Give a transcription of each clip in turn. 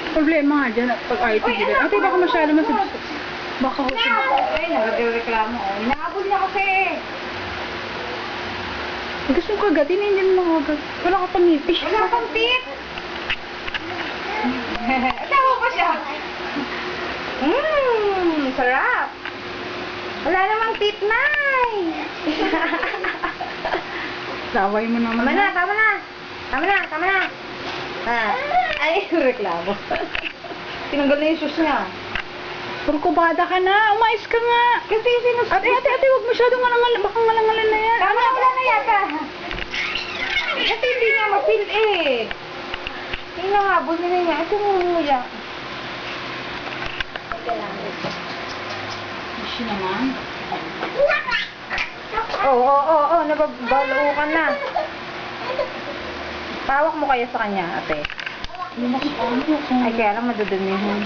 Problema nga dyan, pag ayaw tigilan. Ate, baka masyado masubsub. Baka ho siya. Ay, nagreklamo. Inaabol niya kasi. Gusto mo kagatin, hindi mo agad. Wala ka pang ngipin. Wala kang tit. Tawa pa siya. Sarap. Wala namang tit, Nay. Laway mo naman. Tama na, tama na. Tama na, tama na. Ay, reklamo. Tinanggal na yung shoes niya. Kurkubada ka na, umais ka nga. Kasi sinus... Ate, huwag masyadong ngalangalan. Baka ngalangalan na yan. Tama na, wala na yata. Kasi hindi niya mapil eh. Hinahabol na niya. Ito mo niya. Siya naman. Oo, nababalo ka na. Pawak mo kaya sa kanya, ate. Ay, kaya lang madudumihan.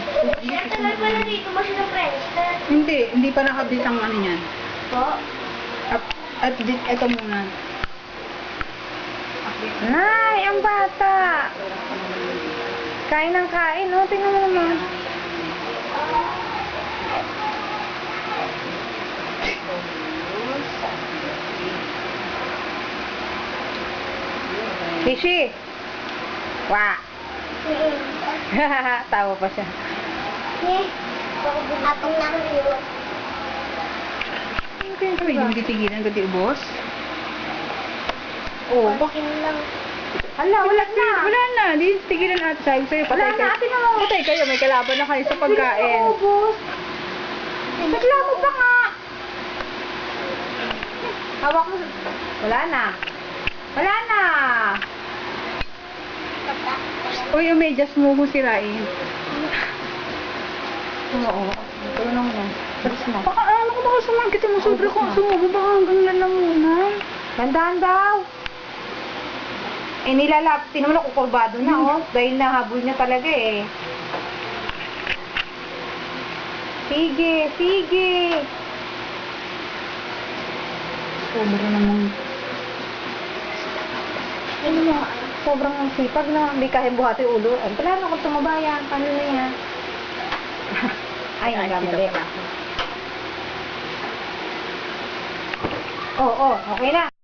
Hindi pa nakabit ang ano yan. Po? At ito muna. Nay, ang bata. Kain ng kain, no? Tingnan mo naman. Rishi! Wah! Tawa pa siya. Atong nakaliwa. Ano kaya kami? Hindi titigilan, gati ubos? Oh, Bakin lang. hala, wala na. Wala na, di tigilan natin. Sabi sa'yo, Wala patay na, kayo. ate na mo. Patay kayo, may kalaban na kayo sa pagkain. Ubus. Reklamo pa nga. Hawak mo. Wala na. Wala na. Uy, yung medyas mo kung sirain. Oo. Tulong mo. Salis mo. Baka ano ko baka sumangkit mo sobra ko. Sumubo baka hanggang lang muna. Tandaan daw. Eh, tinan mo na kukurbado na, oh. Dahil nahabol niya talaga, eh. Sige, sige. Sobra namang. Ano mo, sobrang sipag na. Hindi kaya buhati ulo. Ay, pala na kung tumabayan. Paano na yan? Ay, nagkamali. Oo, okay na.